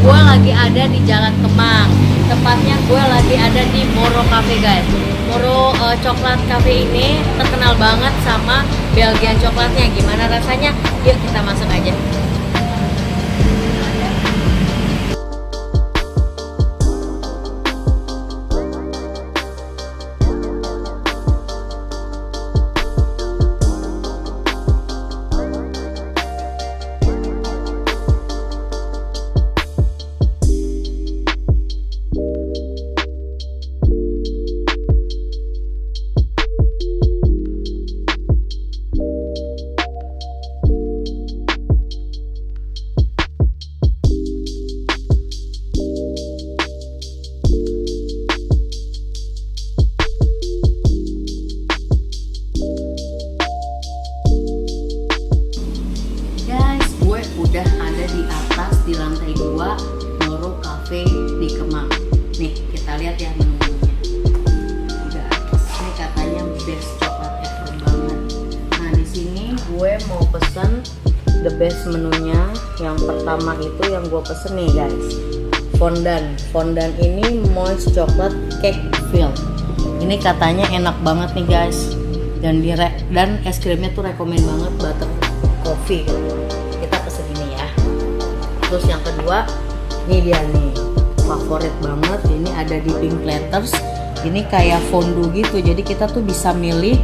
gue lagi ada di Jalan Kemang. Tepatnya gue lagi ada di Moro Cafe guys. Moro Coklat Cafe ini terkenal banget sama Belgian coklatnya. Gimana rasanya? Yuk kita masuk aja. Udah ada di atas di lantai 2 Moro Cafe di Kemang. Nih kita lihat ya menunya. Guys, ini katanya best coklat ever banget. Nah di sini gue mau pesen the best menunya. Yang pertama itu yang gue pesen nih guys, fondant. Fondant ini moist chocolate cake filled. Ini katanya enak banget nih guys. Dan es krimnya tuh rekomen banget, butter coffee. Kita pesen ini ya. Terus yang kedua, ini dia nih favorit banget. Ini ada di pink platters. Ini kayak fondue gitu. Jadi kita tuh bisa milih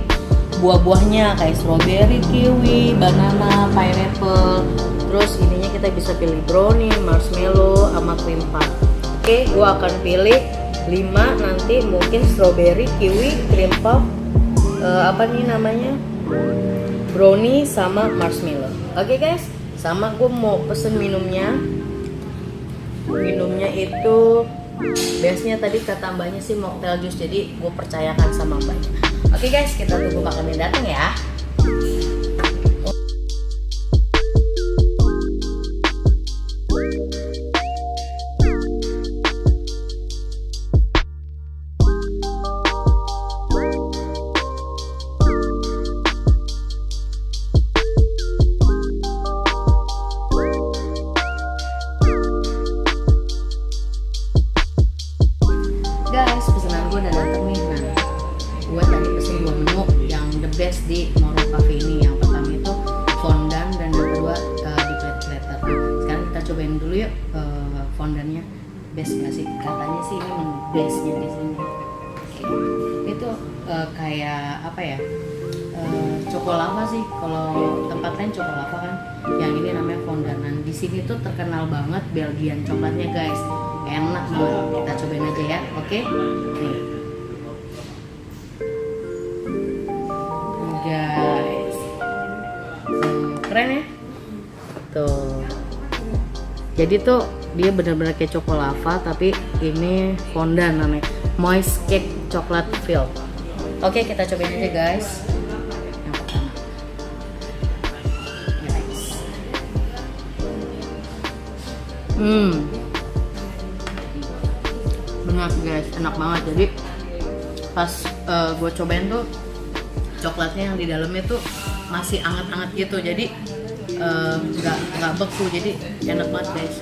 buah-buahnya kayak strawberry, kiwi, banana, pineapple. Terus ininya kita bisa pilih brownie, marshmallow, sama cream puff. Oke, gua akan pilih 5 nanti, mungkin strawberry, kiwi, cream puff, apa nih namanya? Brownie sama marshmallow. Oke guys, sama gue mau pesen minumnya. Minumnya itu biasanya tadi kata mbaknya sih mocktail juice, jadi gue percayakan sama mbaknya. Oke guys, kita tunggu makannya datang ya. Guys, pesanan gue udah dateng nih. Nah, gue tadi pesen 2 menu yang the best di Moro Cafe ini. Yang pertama itu fondant dan yang kedua di plate platter. Sekarang kita cobain dulu yuk fondantnya. Best gak sih? Katanya sih ini bestnya di sini. Oke. Itu kayak apa ya? Cokolava sih. Kalau tempat lain cokolava kan. Yang ini namanya fondant. Nah, di sini tuh terkenal banget Belgian coklatnya guys. Enak banget, kita cobain aja ya. Oke, nih guys, keren ya tuh. Jadi tuh dia benar-benar kayak cokolava, tapi ini fondant namanya, moist cake chocolate filled. Oke, kita cobain aja guys. Yang pertama guys, enak guys, enak banget. Jadi pas gue cobain tuh coklatnya yang di dalamnya tuh masih anget-anget gitu, jadi nggak beku, jadi enak banget guys.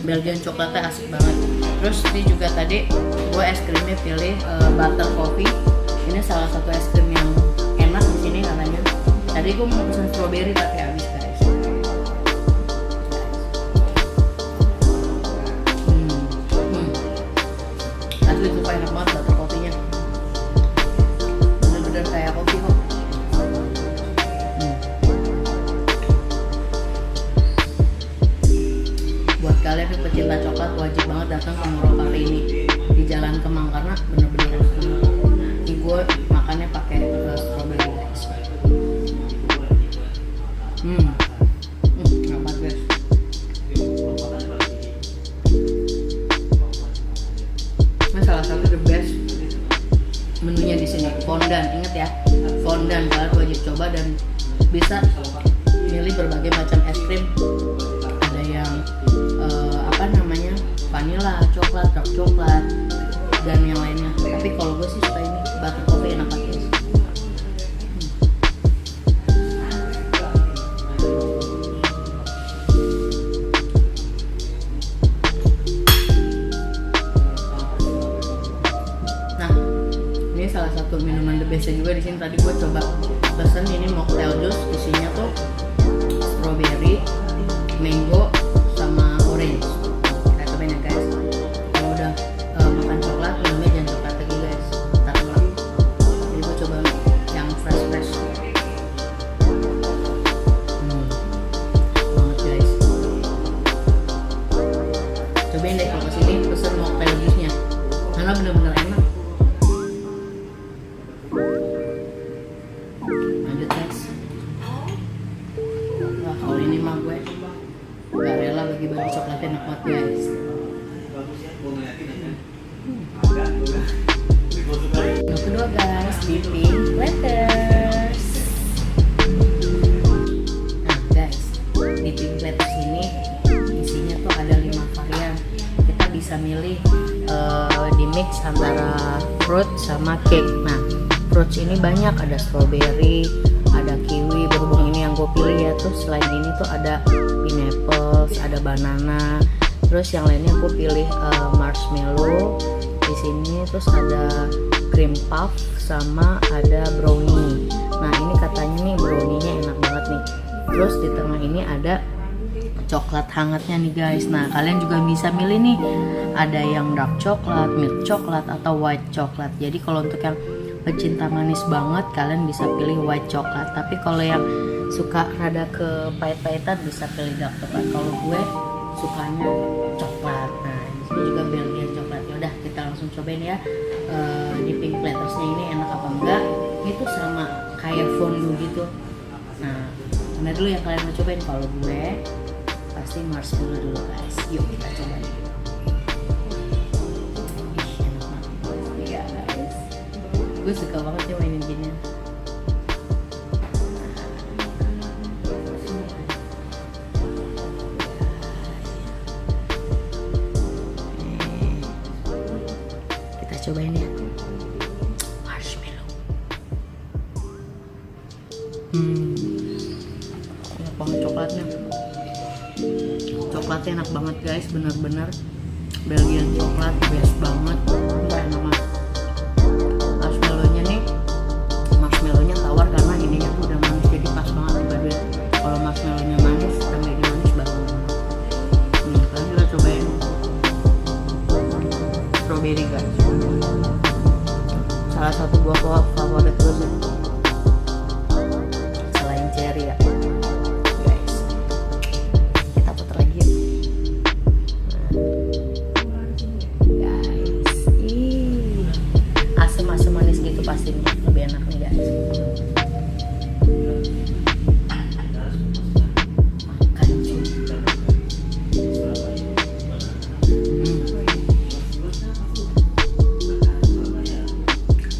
Belgian coklatnya asik banget. Terus ini juga tadi gue es krimnya pilih butter coffee. Ini salah satu es krim yang enak di sini katanya. Tadi gue mau pesan strawberry tapi habis guys. Itu enak banget butter coffee-nya, bener-bener kayak kopi kok. Buat kalian yang pecinta coklat wajib banget datang ke Moro Cafe ini di Jalan Kemang karena bener-bener enak banget. Ini gue makannya pakai strawberry guys. Enak banget guys. Salah satu the best menunya di sini fondant. Ingat ya, fondant kalian wajib coba dan bisa milih berbagai macam es krim. Ada yang apa namanya, vanilla, coklat, dark coklat, dan yang lainnya. Tapi kalau gue sih suka ini butter coffee, enak banget. satu minuman the bestnya juga di sini. Tadi gue coba pesen ini mocktail juice, isinya tuh strawberry, mango, sama orange. Kita cobain ya guys. Kalau udah makan coklat, minumnya jangan coklat lagi guys, tak ulang. Jadi gue coba yang fresh banget guys. Cobain deh kalau kesini pesen mocktail juice-nya, karena bener-bener enak. Lanjut guys. Wah, kalau ini mah gue gak rela bagi-bagi coklatnya, enak banget guys. Yang kedua guys, dipping letters. Nah guys, dipping letters ini isinya tuh ada 5 varian. Kita bisa milih di mix antara fruit sama cake. Nah, fruits ini banyak, ada strawberry, ada kiwi. Berhubung ini yang gue pilih ya, tuh selain ini tuh ada pineapple, ada banana. Terus yang lainnya gue pilih marshmallow. Di sini terus ada cream puff sama ada brownie. Nah ini katanya nih brownie-nya enak banget nih. Terus di tengah ini ada coklat hangatnya nih guys. Nah kalian juga bisa milih nih, ada yang dark coklat, milk coklat, atau white coklat. Jadi kalau untuk yang pecinta manis banget, kalian bisa pilih white coklat. Tapi kalau yang suka rada ke pahit-pahitan bisa pilih dark coklat. Kalau gue sukanya coklat. Nah di sini juga Belgian coklat. Yaudah kita langsung cobain ya. Dipping lettersnya ini enak apa enggak. Itu sama kayak fondue gitu. Nah mana dulu yang kalian mau cobain? Kalau gue pasti marshmallow dulu guys. Yuk kita cobain. Enak banget ya guys. Gue suka banget ya mainin gini. Kita cobain ya. Marshmallow. Enak banget coklatnya. Coklatnya enak banget guys, bener-bener Belgian coklat, best banget. Enggak enak banget. Marshmallownya tawar karena ininya tuh udah manis, jadi pas banget dipaduin. Kalau marshmallownya manis, tambah lagi manis baru. Sekarang kita cobain strawberry guys. Salah satu buah favorit gue sih, selain cherry ya guys. Kita putar lagi ya. Guys, asam-asam manis gitu pastinya lebih enak nih guys. Makan cuy.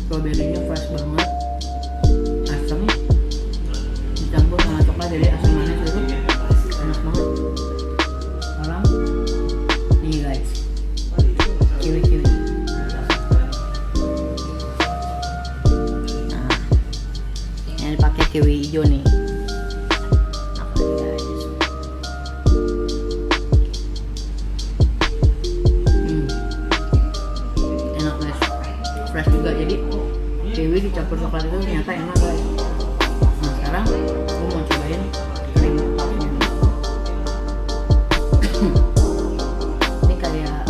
Strawberry-nya fresh banget, asam dicampur sama coklat jadi asam manis itu enak banget. Sekarang ini guys, kiwi. Nah, yang dipakai kiwi hijau nih. Apa nih guys? Enak guys, fresh juga, jadi kiwi dicampur coklat itu ternyata enak guys. Nah sekarang gue mau cobain cream puffnya nih. Ini kayak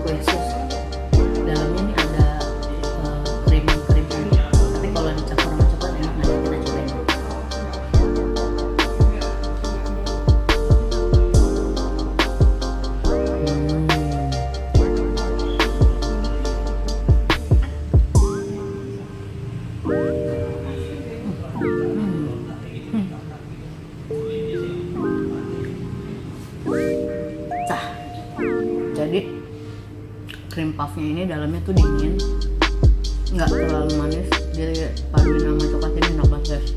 kue sus, dalamnya nih ada krim tapi kalau dicampur sama coklat enak. Nanti kita cobain. Jadi cream puffnya ini dalamnya tuh dingin, nggak terlalu manis, jadi paduin sama coklat ini enak banget guys.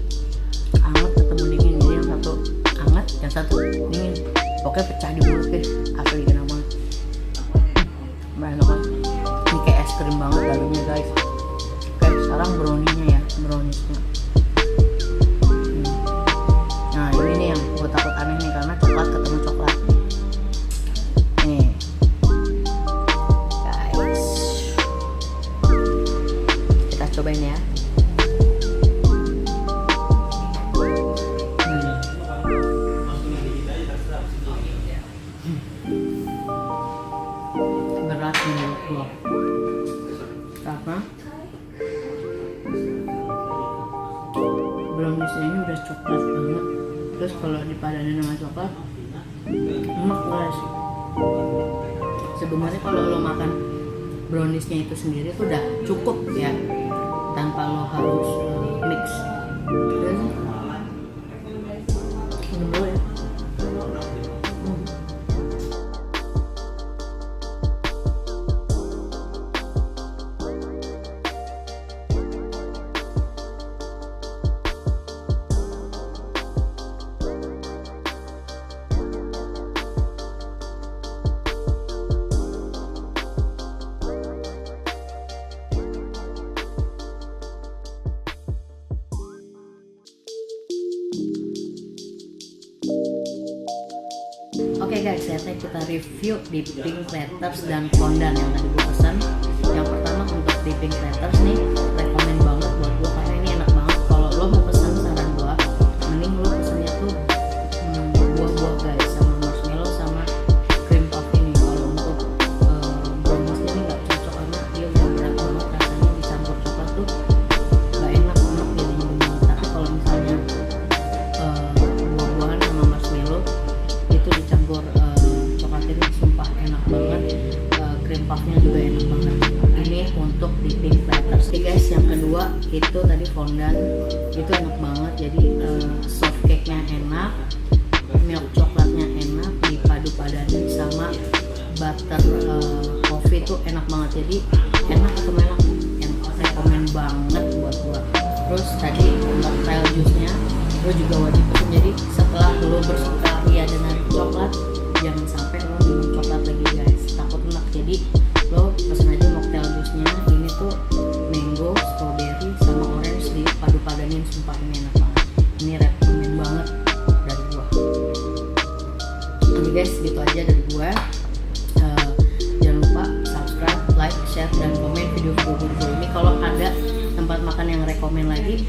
Anget ketemu dingin, jadi yang satu anget, yang satu dingin, pokoknya pecah di mulut guys, asli enak banget. Enak banget, ini kayak es krim banget dalamnya guys. Oke sekarang brownie-nya ya, brownies-nya. Nah ini nih yang gue takut aneh nih, karena coklat ketemu coklat. Nih guys, kita cobain ya. gua. Karena browniesnya ini udah coklat banget. Terus kalau dipadanin sama coklat, enak guys. Sebenarnya kalau lo makan browniesnya itu sendiri tuh udah cukup ya, tanpa lo harus mix. Terus minum dulu ya. Oke guys, sekarang kita review dipping platters dan fondant yang tadi gue pesan. Yang pertama untuk dipping platters nih, rekomen banget buat gue karena ini enak banget. Kalau lo mau pesan, saran gue mending lo pesannya tuh buah-buah guys, sama marshmallow sama cream puff ini. Kalau untuk browniesnya ini nggak cocok karena dia udah berat banget, rasanya dicampur coklat tuh nggak enak jadinya banget. Tapi kalau misalnya buah-buahan sama marshmallow itu dicampur coklat ini sumpah enak banget. Cream puffnya juga enak banget. Ini untuk dipping platters. Oke guys, yang kedua itu tadi fondant, itu enak banget. Jadi soft cake nya enak, milk coklatnya enak, dipadu-padanin sama butter coffee itu enak banget. Jadi enak rekomen banget buat gua. Terus tadi mocktail juice-nya lo juga wajib pesen. Jadi setelah lo bersukaria dengan coklat, jangan sampai lo minum coklat lagi guys, takut enak. Jadi lo pesen aja mocktail juice-nya. Ini tuh mango, strawberry sama orange dipadu-padanin, sumpah ini enak banget. Ini rekomen banget dari gua. Oke guys, gitu aja dari gua. Jangan lupa subscribe, like, share, dan komen video ini. Kalau ada tempat makan yang rekomen lagi,